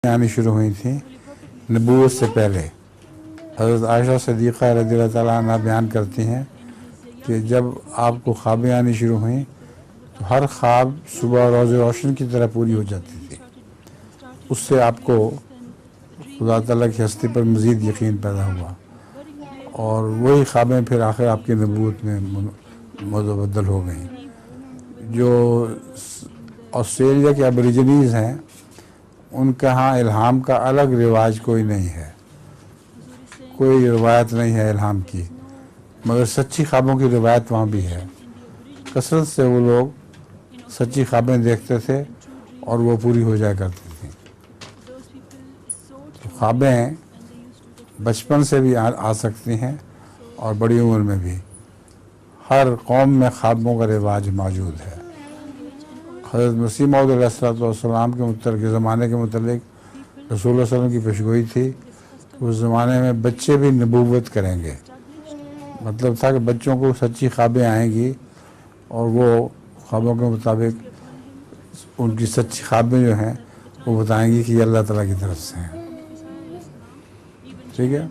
आनी शुरू हुई थी नबूवत से पहले। हज़रत आयशा सिद्दीक़ा रज़ियल्लाहु ताला अन्हा बयान करती हैं कि जब आपको ख्वाबें आनी शुरू हुई तो हर ख्वाब सुबह रोज़ रोशन की तरह पूरी हो जाती थी। उससे आपको खुदा ताला की हस्ती पर मज़ीद यकीन पैदा हुआ और वही ख्वाबें फिर आखिर आपकी नबूवत में मुतबद्दल हो गई। जो ऑस्ट्रेलिया के एबरिजिनीज़ हैं उनके यहाँ इल्हाम का अलग रिवाज कोई नहीं है, कोई रिवायत नहीं है इल्हाम की, मगर सच्ची ख्वाबों की रिवायत वहाँ भी है। कसरत से वो लोग सच्ची ख्वाबें देखते थे और वो पूरी हो जाया करती थी। तो ख्वाबें बचपन से भी आ सकती हैं और बड़ी उम्र में भी। हर कौम में ख्वाबों का रिवाज मौजूद है। हज़रत मसीह मौऊद अलैहिस्सलाम के ज़माने के मुतालिक रसूल सल्लल्लाहु अलैहि वसल्लम की पेशगोई थी उस ज़माने में बच्चे भी नबूवत करेंगे। मतलब था कि बच्चों को सच्ची ख्वाबें आएंगी और वो ख्वाबों के मुताबिक उनकी सच्ची ख्वाबें जो हैं वो बताएंगी कि ये अल्लाह ताला की तरफ से हैं। ठीक है।